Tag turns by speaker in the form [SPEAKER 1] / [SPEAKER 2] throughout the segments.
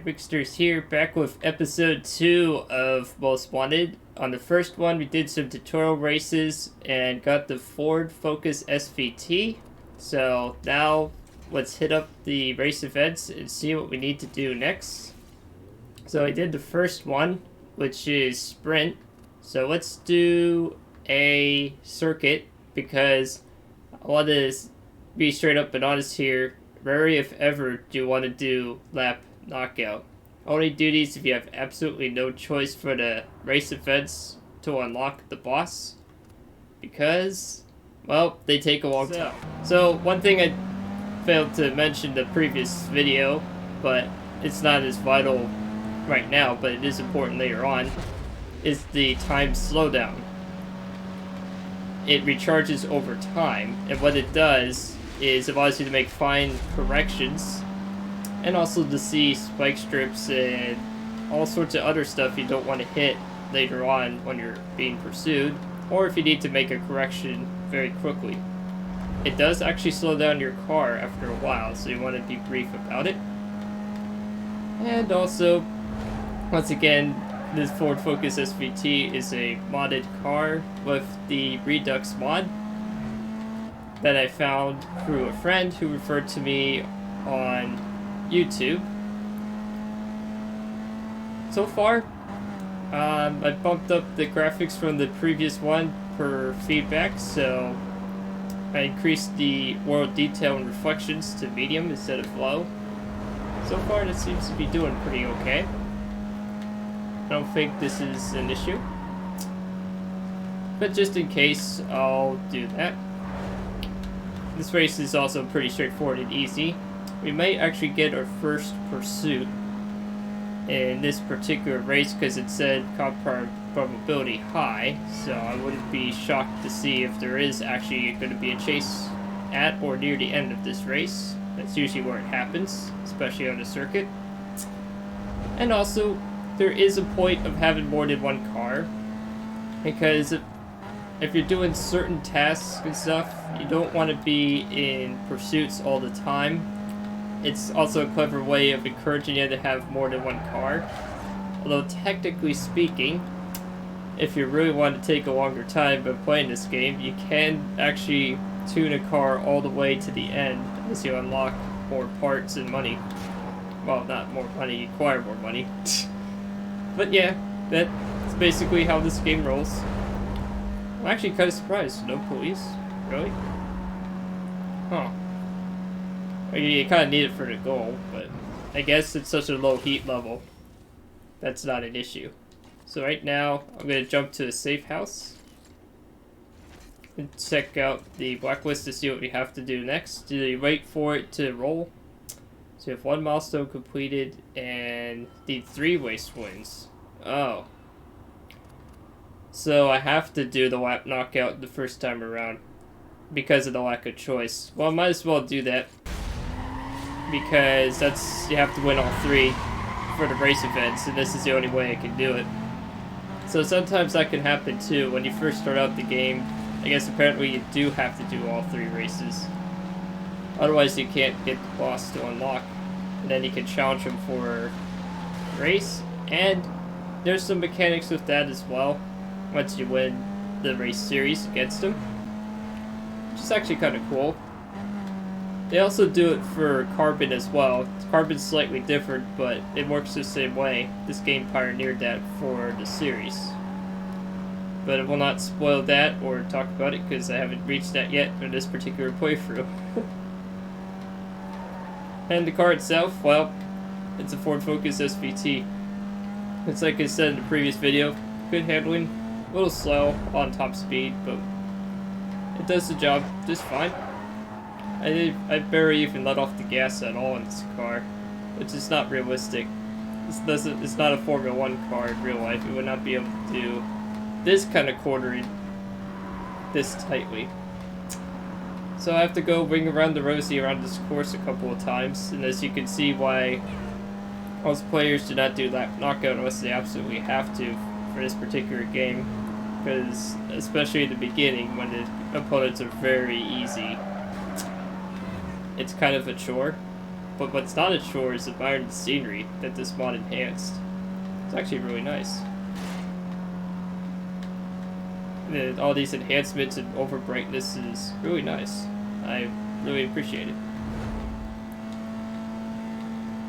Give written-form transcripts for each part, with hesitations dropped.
[SPEAKER 1] Rigsters here, back with episode 2 of Most Wanted. On the first one, we did some tutorial races and got the Ford Focus SVT. So now, let's hit up the race events and see what we need to do next. So I did the first one, which is sprint. So let's do a circuit, because I want to be straight up and honest here. Rarely, if ever, do you want to do lap knockout. Only do these if you have absolutely no choice for the race events to unlock the boss, because, well, they take a long time. So one thing I failed to mention in the previous video, but it's not as vital right now, but it is important later on, is the time slowdown. It recharges over time, and what it does is it allows you to make fine corrections, and also to see spike strips and all sorts of other stuff you don't want to hit later on when you're being pursued, or if you need to make a correction very quickly. It does actually slow down your car after a while, so you want to be brief about it. And also, once again, this Ford Focus SVT is a modded car with the Redux mod that I found through a friend who referred to me on YouTube. So far, I bumped up the graphics from the previous one per feedback, so I increased the world detail and reflections to medium instead of low. So far, it seems to be doing pretty okay. I don't think this is an issue, but just in case, I'll do that. This race is also pretty straightforward and easy. We might actually get our first pursuit in this particular race because it said comp probability high, so I wouldn't be shocked to see if there is actually going to be a chase at or near the end of this race. That's usually where it happens, especially on the circuit. And also, there is a point of having more than one car, because if you're doing certain tasks and stuff, you don't want to be in pursuits all the time. It's also a clever way of encouraging you to have more than one car. Although technically speaking, if you really want to take a longer time by playing this game, you can actually tune a car all the way to the end as you unlock more parts and money. Well, not more money, you acquire more money. But yeah, that's basically how this game rolls. I'm actually kind of surprised. No police? Really? Huh. I mean, you kind of need it for the goal, but I guess it's such a low heat level. That's not an issue. So right now, I'm going to jump to a Safehouse and check out the blacklist to see what we have to do next. Do you wait for it to roll? So you have 1 milestone completed and need 3 waste wins. Oh. So I have to do the lap knockout the first time around because of the lack of choice. Well, I might as well do that, because you have to win all 3 for the race events, and this is the only way I can do it. So sometimes that can happen too. When you first start out the game, I guess apparently you do have to do all 3 races. Otherwise you can't get the boss to unlock, and then you can challenge him for a race, and there's some mechanics with that as well once you win the race series against him, which is actually kind of cool. They also do it for Carbon as well. Carbon's slightly different, but it works the same way. This game pioneered that for the series. But I will not spoil that or talk about it because I haven't reached that yet in this particular playthrough. And the car itself, well, it's a Ford Focus SVT. It's like I said in the previous video, good handling, a little slow on top speed, but it does the job just fine. I barely even let off the gas at all in this car, which is not realistic. It's not a Formula 1 car in real life. It would not be able to do this kind of quartering this tightly. So I have to go ring around the rosy around this course a couple of times, and as you can see why most players do not do lap knockout unless they absolutely have to for this particular game, because especially in the beginning when the opponents are very easy, it's kind of a chore. But what's not a chore is admiring the scenery that this mod enhanced. It's actually really nice. And all these enhancements and over brightness is really nice. I really appreciate it.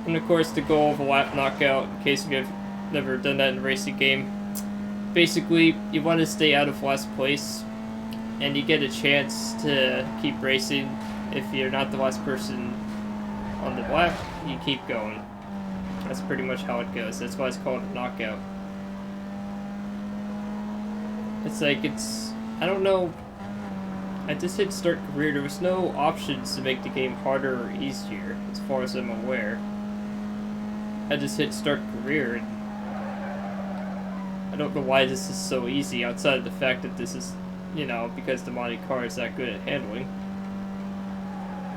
[SPEAKER 1] And of course, the goal of a lap knockout, in case you've never done that in a racing game, basically you want to stay out of last place, and you get a chance to keep racing. If you're not the last person on the lap, you keep going. That's pretty much how it goes. That's why it's called a knockout. It's like, I don't know, I just hit start career. There was no options to make the game harder or easier, as far as I'm aware. I just hit start career, and I don't know why this is so easy, outside of the fact that this is, you know, because the Monte car is that good at handling.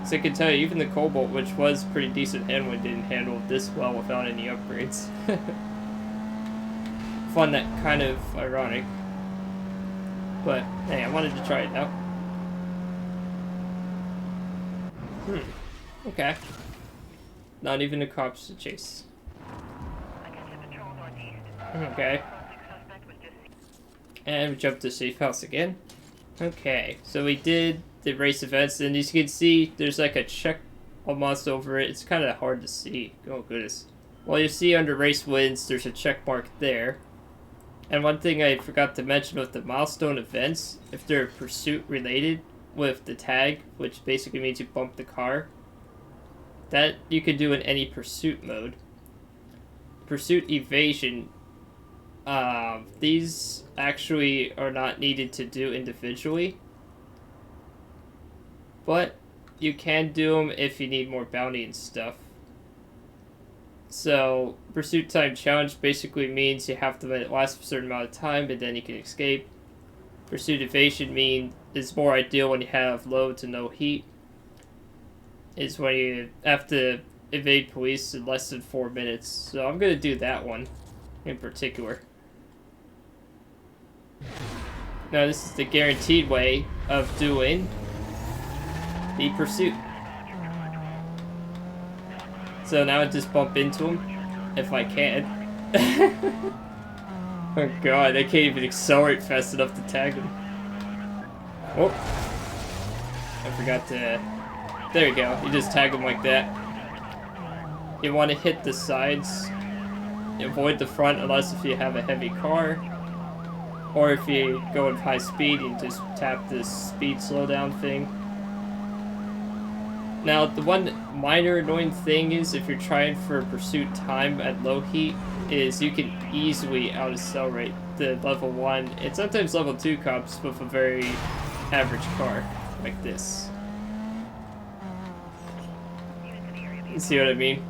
[SPEAKER 1] So I can tell you, even the Cobalt, which was pretty decent handling, didn't handle this well without any upgrades. Find that kind of ironic. But, hey, I wanted to try it out. Okay. Not even the cops to chase. Okay. And we jump to Safehouse again. Okay, so we did the race events, and as you can see, there's like a check almost over it. It's kind of hard to see. Oh, goodness. Well, you see under race wins, there's a check mark there. And one thing I forgot to mention with the milestone events, if they're pursuit related with the tag, which basically means you bump the car, that you can do in any pursuit mode. Pursuit evasion, these actually are not needed to do individually, but you can do them if you need more bounty and stuff. So, pursuit time challenge basically means you have to let it last a certain amount of time and then you can escape. Pursuit evasion is more ideal when you have low to no heat. Is when you have to evade police in less than 4 minutes. So I'm going to do that one in particular. Now this is the guaranteed way of doing the pursuit. So now I just bump into him, if I can. Oh god, I can't even accelerate fast enough to tag him. Oh. I forgot to... There you go, you just tag him like that. You want to hit the sides. Avoid the front unless if you have a heavy car. Or if you go at high speed, you just tap this speed slowdown thing. Now, the one minor annoying thing is if you're trying for pursuit time at low heat, is you can easily out-accelerate the level 1 and sometimes level 2 cops with a very average car, like this. You see what I mean?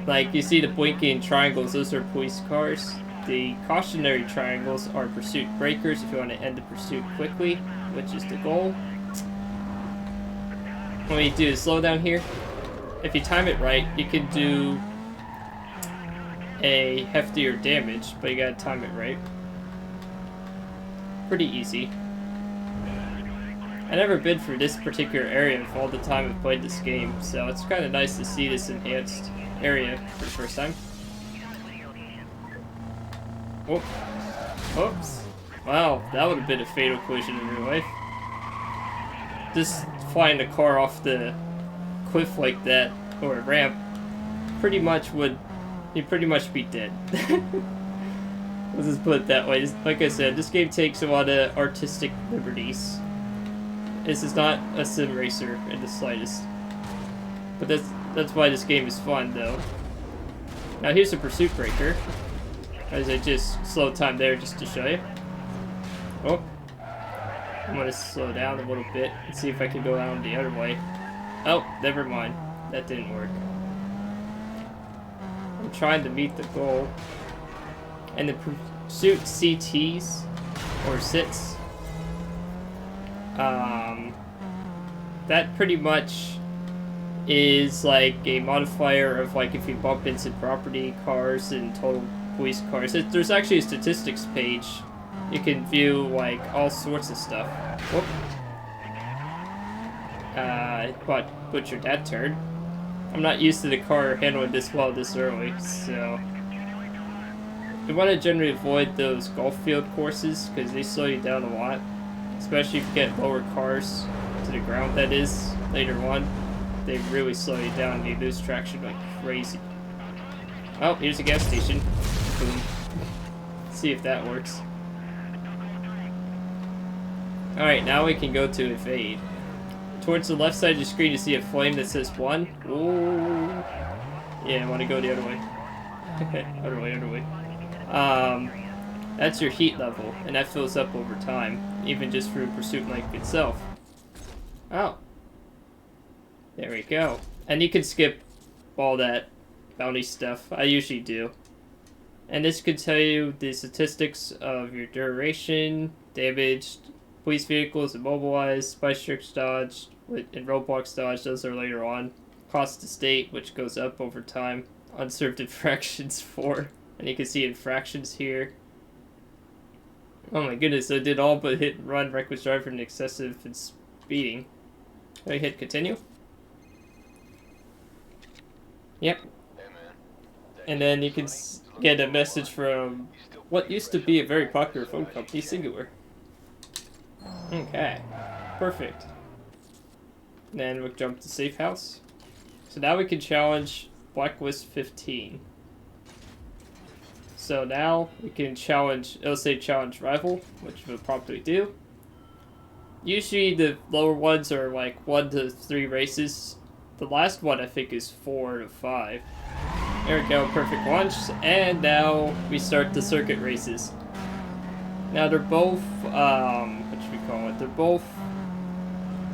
[SPEAKER 1] Like, you see the blinking triangles, those are police cars. The cautionary triangles are pursuit breakers if you want to end the pursuit quickly, which is the goal. What you do is slow down here. If you time it right, you can do a heftier damage, but you gotta time it right. Pretty easy. I never been through this particular area of all the time I've played this game, so it's kind of nice to see this enhanced area for the first time. Oh. Oops. Wow, that would have been a fatal collision in real life. Just flying the car off the cliff like that, or a ramp, you'd pretty much be dead. Let's just put it that way. Like I said, this game takes a lot of artistic liberties. This is not a sim racer in the slightest. But that's why this game is fun, though. Now here's a pursuit breaker. As I just slow time there just to show you. Oh. I'm gonna slow down a little bit and see if I can go down the other way. Oh, never mind. That didn't work. I'm trying to meet the goal. And the pursuit CTs, or SITs, that pretty much is like a modifier of like if you bump into property cars and total police cars. There's actually a statistics page. You can view like all sorts of stuff. Whoop. But butchered that turn. I'm not used to the car handling this well this early, so you want to generally avoid those golf field courses because they slow you down a lot, especially if you get lower cars to the ground. That is later on, they really slow you down and you lose traction like crazy. Oh, here's a gas station. Boom. See if that works. Alright, now we can go to evade. Towards the left side of your screen, you see a flame that says 1. Ooh. Yeah, I want to go the other way. Other way. That's your heat level, and that fills up over time, even just through pursuit length itself. Oh. There we go. And you can skip all that bounty stuff. I usually do. And this could tell you the statistics of your duration, damaged, police vehicles immobilized, spice tricks dodged, and roadblocks dodged. Those are later on. Cost to state, which goes up over time. Unserved infractions 4. And you can see infractions here. Oh my goodness, I did all but hit and run, reckless driving, and excessive and speeding. I hit continue. Yep. And then you can get a message from what used to be a very popular phone company, Singular. Okay. Perfect. Then we'll jump to Safehouse. So now we can challenge Blacklist 15. So now we can challenge, it'll say challenge rival, which we'll probably do. Usually the lower ones are like 1 to 3 races. The last one I think is 4 to 5. There we go, perfect launch. And now we start the circuit races. Now they're both, what should we call it? They're both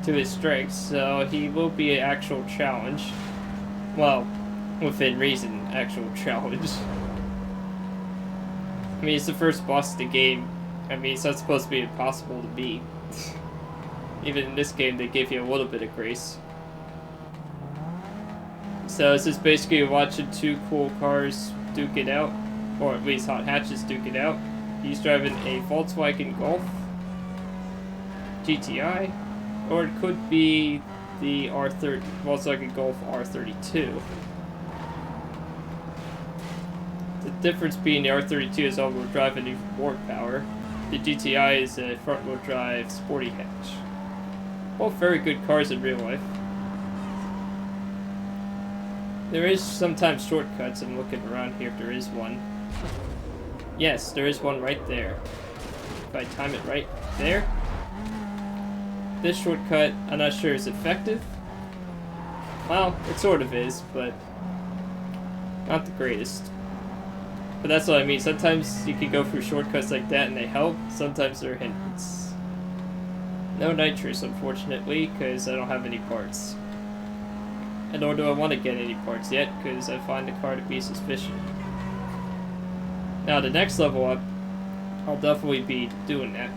[SPEAKER 1] to his strengths, so he will be an actual challenge. Well, within reason, actual challenge. I mean, it's the first boss of the game. I mean, it's not supposed to be impossible to beat. Even in this game, they give you a little bit of grace. So this is basically watching 2 cool cars duke it out, or at least hot hatches duke it out. He's driving a Volkswagen Golf GTI, or it could be the Volkswagen Golf R32. The difference being the R32 is all-wheel drive and even more power. The GTI is a front-wheel drive sporty hatch. Both very good cars in real life. There is sometimes shortcuts. I'm looking around here if there is one. Yes, there is one right there. If I time it right there. This shortcut, I'm not sure is effective. Well, it sort of is, but not the greatest. But that's what I mean. Sometimes you can go through shortcuts like that and they help. Sometimes they're a hindrance. No nitrous, unfortunately, because I don't have any parts. And nor do I want to get any parts yet, because I find the car to be suspicious. Now, the next level up, I'll definitely be doing that.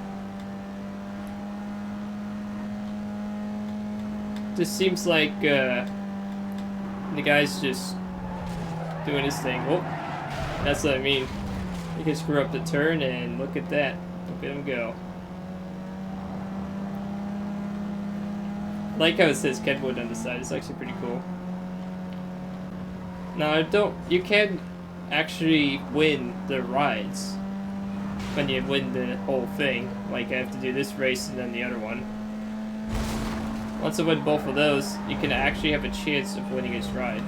[SPEAKER 1] Just seems like the guy's just doing his thing. Whoop. That's what I mean. You can screw up the turn, and look at that. Look at him go. I like how it says Kenwood on the side. It's actually pretty cool. Now, you can actually win the rides when you win the whole thing. Like, I have to do this race and then the other one. Once I win both of those, you can actually have a chance of winning his ride.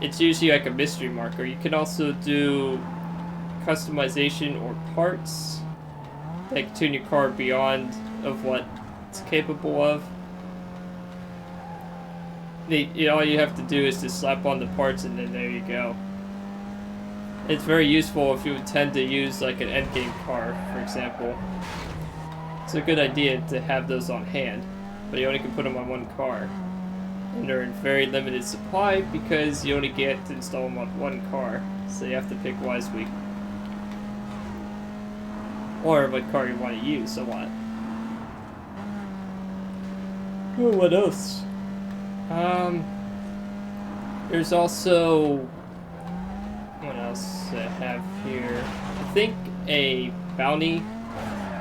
[SPEAKER 1] It's usually like a mystery marker. You can also do customization or parts that tune your car beyond of what it's capable of. All you have to do is to slap on the parts and then there you go. It's very useful if you intend to use like an endgame car, for example. It's a good idea to have those on hand, but you only can put them on one car. And they're in very limited supply because you only get to install them on one car, so you have to pick wisely. Or what car you want to use a lot. Oh, what else? There's also... What else I have here? I think a bounty,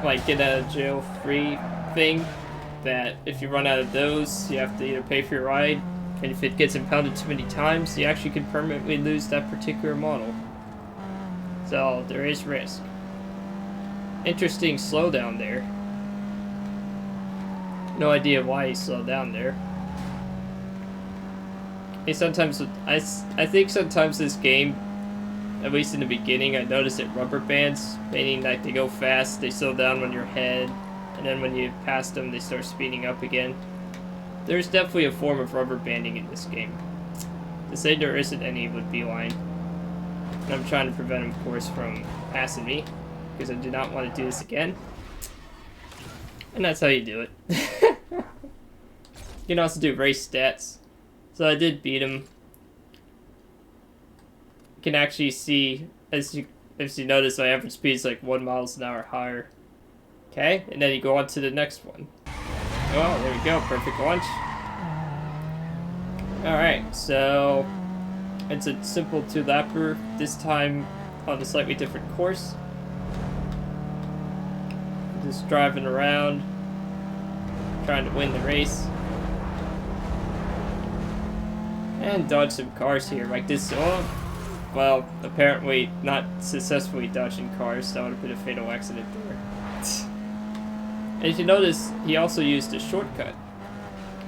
[SPEAKER 1] like get out of jail free thing, that if you run out of those, you have to either pay for your ride, and if it gets impounded too many times, you actually can permanently lose that particular model. So there is risk. Interesting slowdown there. No idea why he slowed down there. Hey, sometimes I think sometimes this game, at least in the beginning, I noticed it rubber bands, meaning like they go fast, they slow down when you're ahead, and then when you pass them, they start speeding up again. There's definitely a form of rubber banding in this game. To say there isn't any would be lying. And I'm trying to prevent him, of course, from passing me, because I do not want to do this again. And that's how you do it. You can also do race stats. So I did beat him. You can actually see, as you notice, my average speed is like 1 miles an hour higher. Okay, and then you go on to the next one. Oh, there we go, perfect launch. Alright, so it's a simple 2-lapper, this time on a slightly different course. Just driving around, trying to win the race. And dodge some cars here, like this. Oh, well, apparently not successfully dodging cars. That would have been a fatal accident there. And if you notice, he also used a shortcut.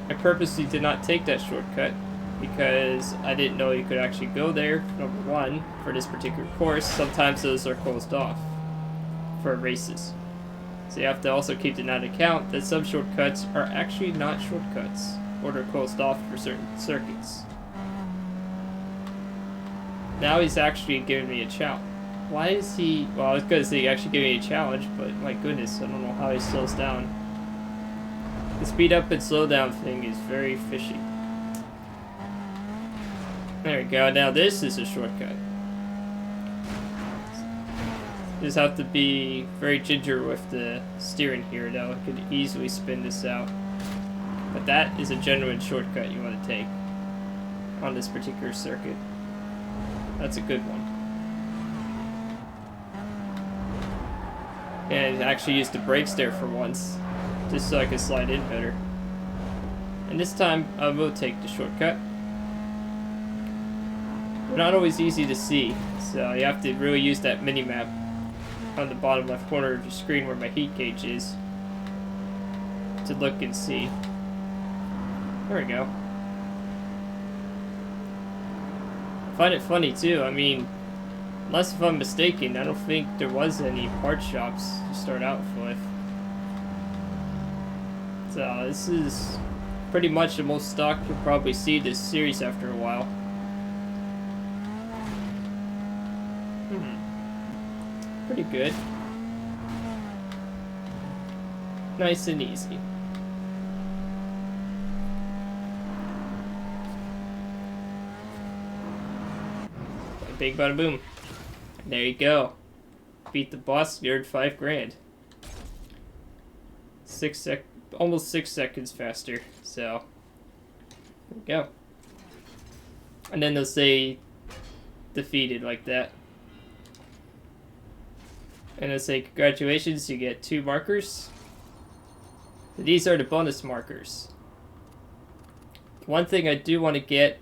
[SPEAKER 1] I purposely did not take that shortcut because I didn't know you could actually go there, number one, for this particular course. Sometimes those are closed off for races. So you have to also keep into account that some shortcuts are actually not shortcuts, or they're closed off for certain circuits. Now he's actually giving me a challenge. Why is he... Well, I was going to say he actually gave me a challenge, but my goodness, I don't know how he slows down. The speed up and slow down thing is very fishy. There we go, now this is a shortcut. You just have to be very ginger with the steering here, though. I could easily spin this out. But that is a genuine shortcut you want to take on this particular circuit. That's a good one. And actually used the brakes there for once, just so I could slide in better. And this time, I will take the shortcut. They're not always easy to see, so you have to really use that mini-map on the bottom left corner of your screen where my heat gauge is to look and see. There we go. I find it funny too, I mean, unless if I'm mistaken, I don't think there was any part shops to start out with. So this is pretty much the most stock you'll probably see this series after a while. Pretty good. Nice and easy. Big bada boom. There you go. Beat the boss, you earned $5 grand. Almost 6 seconds faster. So there we go. And then they'll say defeated like that. And they'll say congratulations, you get 2 markers. These are the bonus markers. One thing I do want to get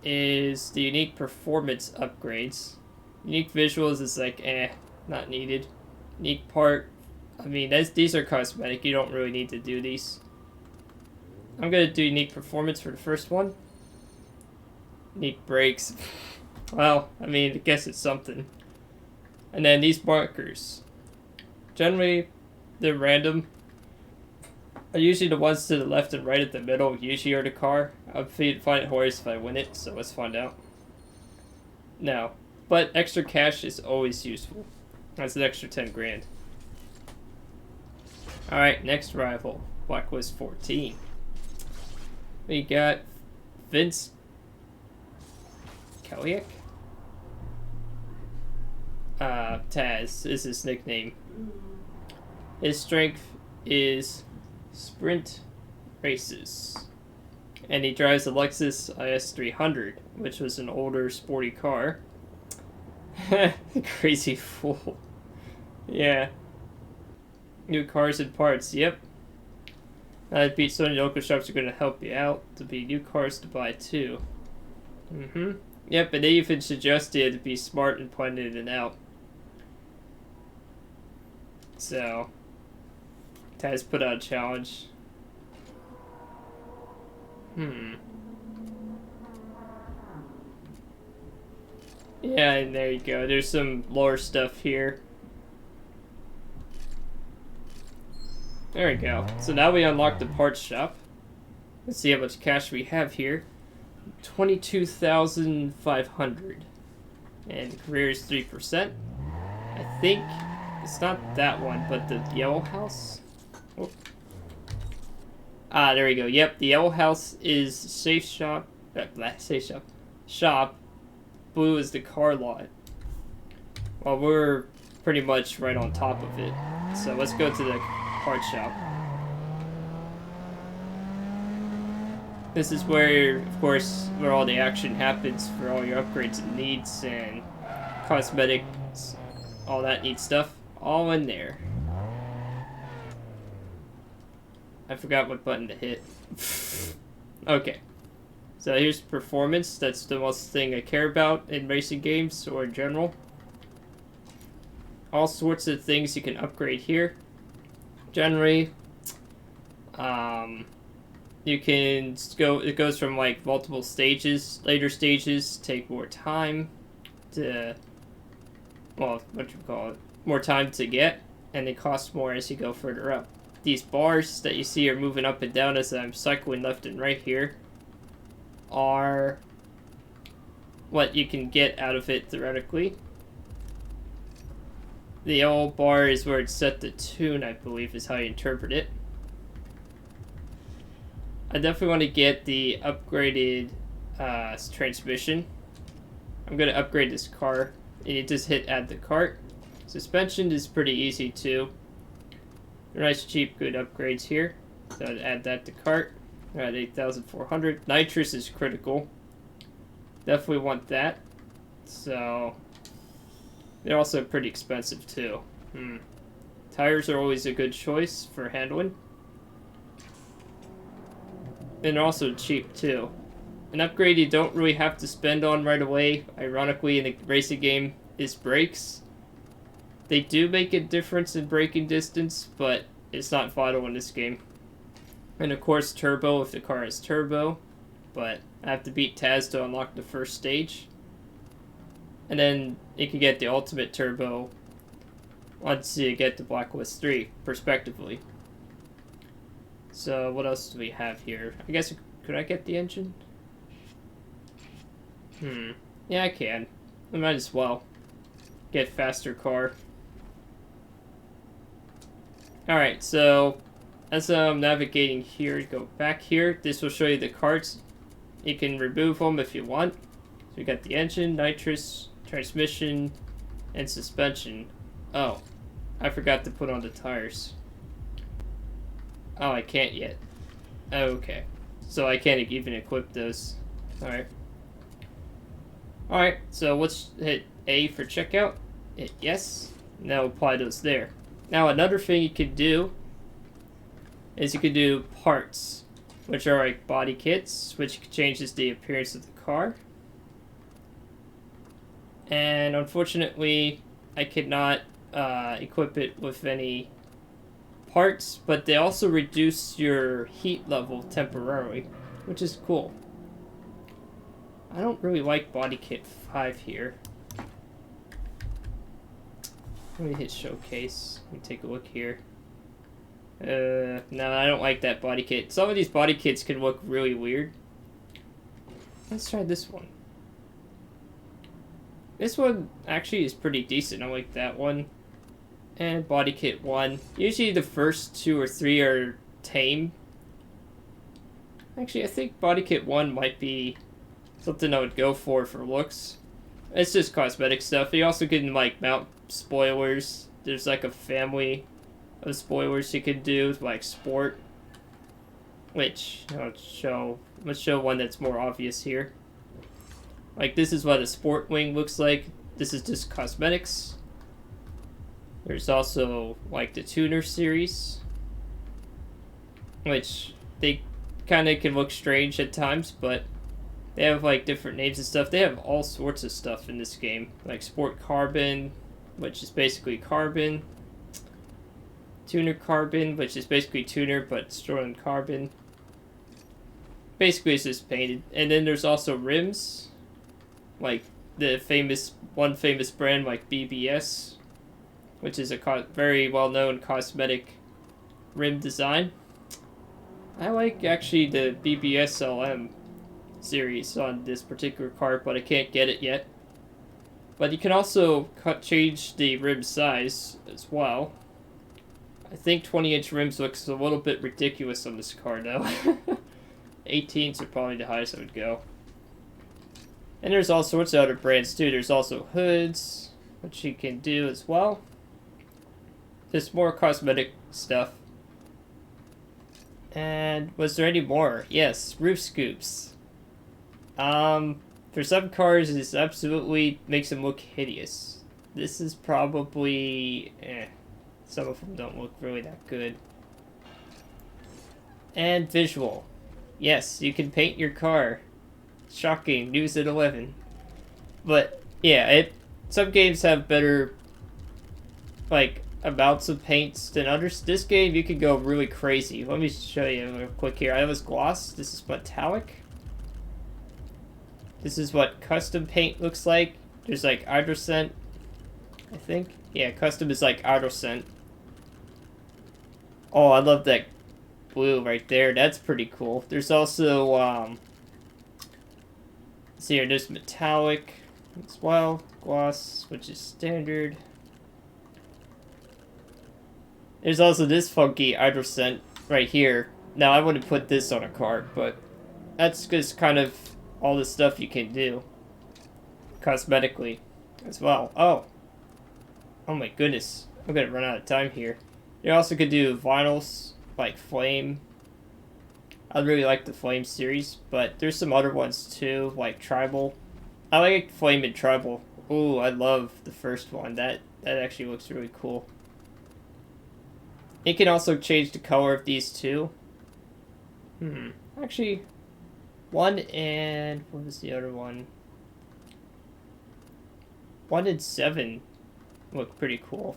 [SPEAKER 1] is the unique performance upgrades. Unique visuals is like, not needed. Unique part, I mean, these are cosmetic. You don't really need to do these. I'm going to do unique performance for the first one. Unique brakes. Well, I mean, I guess it's something. And then these markers. Generally, they're random. Usually the ones to the left and right at the middle usually are the car. I'd find it hilarious if I win it, so let's find out. No. But extra cash is always useful. That's an extra 10 grand. Alright, next rival. Blacklist 14. We got Vince Kaliak? Taz is his nickname. His strength is sprint races. And he drives a Lexus IS300, which was an older sporty car. Crazy fool. Yeah. New cars and parts, yep. That'd be so many local shops are going to help you out to be new cars to buy too. Yep, and they even suggested to be smart and pointed it out. So, Taz put out a challenge. Yeah, and there you go. There's some lore stuff here. There we go. So now we unlock the parts shop. Let's see how much cash we have here. 22,500. And career is 3%. I think it's not that one, but the yellow house. Oh. Ah, there we go. Yep, the yellow house is safe shop. Safe shop. Shop. Blue is the car lot. Well, we're pretty much right on top of it. So let's go to the parts shop. This is where, of course, where all the action happens for all your upgrades and needs and cosmetics, all that neat stuff, all in there. I forgot what button to hit. Okay. So here's performance. That's the most thing I care about in racing games or in general. All sorts of things you can upgrade here. Generally, you can go. It goes from like multiple stages. Later stages take more time to, well, what you call it, more time to get, and they cost more as you go further up. These bars that you see are moving up and down as I'm cycling left and right here are what you can get out of it theoretically. The yellow bar is where it's set to tune, I believe, is how you interpret it. I definitely want to get the upgraded transmission. I'm going to upgrade this car, and you just hit add to cart. Suspension is pretty easy too. Nice, cheap, good upgrades here. So I'd add that to cart. At 8,400. Nitrous is critical. Definitely want that. So they're also pretty expensive too. Tires are always a good choice for handling. And they're also cheap too. An upgrade you don't really have to spend on right away, ironically, in a racing game, is brakes. They do make a difference in braking distance, but it's not vital in this game. And of course turbo if the car has turbo, but I have to beat Taz to unlock the first stage. And then you can get the ultimate turbo once you get to Blacklist 3, respectively. So what else do we have here? I guess, could I get the engine? Yeah, I can. I might as well. Get faster car. Alright, so as I'm navigating here, go back here. This will show you the carts. You can remove them if you want. So we got the engine, nitrous, transmission, and suspension. Oh, I forgot to put on the tires. Oh, I can't yet. Okay, so I can't even equip those. Alright. Alright, so let's hit A for checkout. Hit yes. Now apply those there. Now another thing you can do is you can do parts, which are like body kits, which changes the appearance of the car. And unfortunately, I could not equip it with any parts, but they also reduce your heat level temporarily, which is cool. I don't really like body kit 5 here. Let me hit showcase. Let me take a look here. No, I don't like that body kit. Some of these body kits can look really weird. Let's try this one. This one actually is pretty decent. I like that one. And body kit 1. Usually the first 2 or 3 are tame. Actually, I think body kit 1 might be something I would go for looks. It's just cosmetic stuff. You also can like mount spoilers. There's like a family of spoilers you can do, like sport. Which let's show one that's more obvious here. Like this is what a sport wing looks like. This is just cosmetics. There's also like the tuner series. which they kind of can look strange at times, but they have like different names and stuff. They have all sorts of stuff in this game, like Sport Carbon, which is basically carbon. Tuner Carbon, which is basically tuner but stored in carbon. Basically, it's just painted. And then there's also rims, like the one famous brand like BBS, which is a very well-known cosmetic rim design. I like actually the BBS LM series on this particular car, but I can't get it yet. But you can also change the rim size as well. I think 20-inch rims looks a little bit ridiculous on this car though. 18s are probably the highest I would go. And there's all sorts of other brands too. There's also hoods, which you can do as well. Just more cosmetic stuff. And was there any more? Yes, roof scoops. For some cars, this absolutely makes them look hideous. This is probably, some of them don't look really that good. And visual. Yes, you can paint your car. Shocking, news at 11. But, yeah, some games have better, like, amounts of paints than others. This game, you can go really crazy. Let me show you real quick here. I have this gloss. This is metallic. This is what custom paint looks like. There's like Editon, I think. Yeah, custom is like Editon. Oh, I love that blue right there. That's pretty cool. There's also, see here, there's metallic as well. Gloss, which is standard. There's also this funky Editon right here. Now, I wouldn't put this on a car, but that's just kind of all the stuff you can do cosmetically as well. Oh my goodness, I'm gonna run out of time here. You also could do vinyls like Flame. I really like the Flame series, but there's some other ones too, like Tribal. I like Flame and Tribal. Ooh, I love the first one. That actually looks really cool. You can also change the color of these two. Actually, one and what was the other one? 1 and 7 look pretty cool.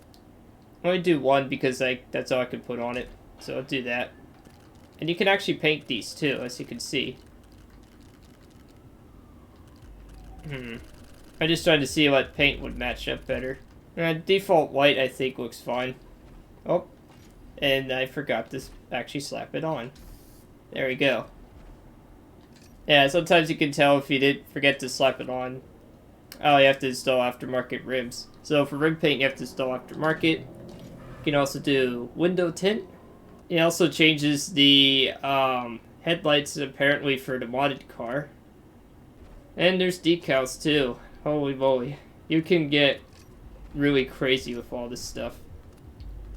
[SPEAKER 1] I'm gonna do 1 because that's all I can put on it, so I'll do that. And you can actually paint these too, as you can see. I just tried to see what paint would match up better. Default white I think looks fine. Oh, and I forgot to actually slap it on. There we go. Yeah, sometimes you can tell if you did forget to slap it on. Oh, you have to install aftermarket rims. So for rim paint, you have to install aftermarket. You can also do window tint. It also changes the headlights apparently for the modded car. And there's decals too. Holy moly. You can get really crazy with all this stuff.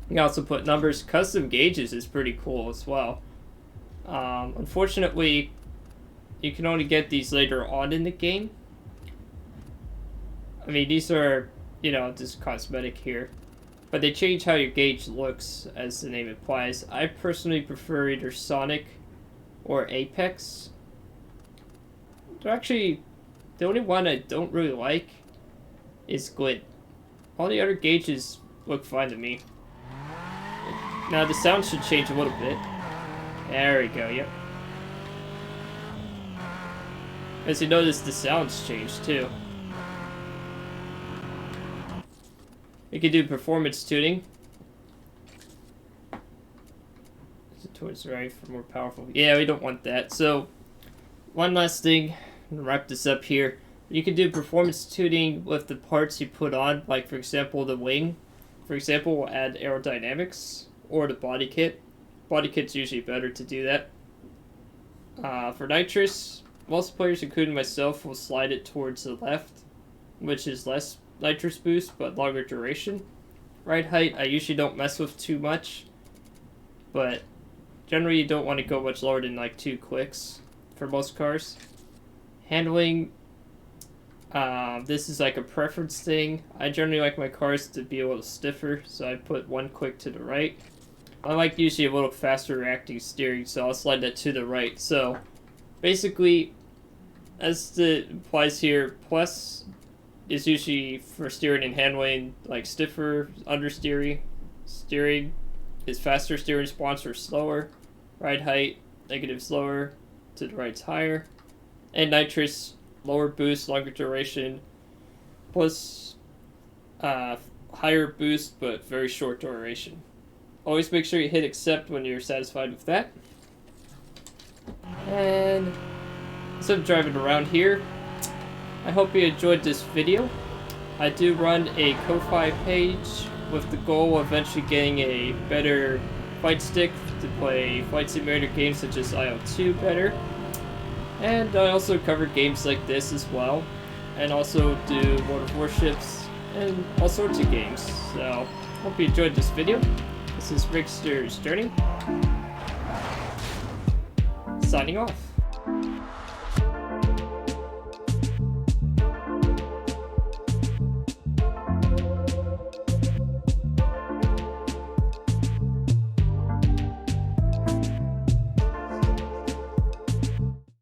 [SPEAKER 1] You can also put numbers. Custom gauges is pretty cool as well. Unfortunately, you can only get these later on in the game. I mean, these are, just cosmetic here. But they change how your gauge looks, as the name implies. I personally prefer either Sonic or Apex. Actually, the only one I don't really like is Glint. All the other gauges look fine to me. Now, the sound should change a little bit. There we go, yep. As you notice, the sounds changed too. You can do performance tuning. Is it towards the right for more powerful? Yeah, we don't want that. So, one last thing, I'm gonna wrap this up here. You can do performance tuning with the parts you put on, like for example the wing. For example, we'll add aerodynamics or the body kit. Body kit's usually better to do that. For nitrous, most players, including myself, will slide it towards the left, which is less nitrous boost, but longer duration. Ride height, I usually don't mess with too much, but generally you don't want to go much lower than like 2 clicks for most cars. Handling, this is like a preference thing. I generally like my cars to be a little stiffer, so I put 1 click to the right. I like usually a little faster reacting steering, so I'll slide that to the right. So basically, as it implies here, plus is usually for steering and handling, like stiffer understeering. Steering is faster, steering response or slower. Ride height, negative slower, to the right's higher. And nitrous, lower boost, longer duration, plus higher boost but very short duration. Always make sure you hit accept when you're satisfied with that. And instead of driving around here, I hope you enjoyed this video. I do run a Ko-Fi page with the goal of eventually getting a better fight stick to play flight simulator games such as IO2 better. And I also cover games like this as well, and also do World of Warships and all sorts of games. So hope you enjoyed this video. This is Rigsters Journey, signing off.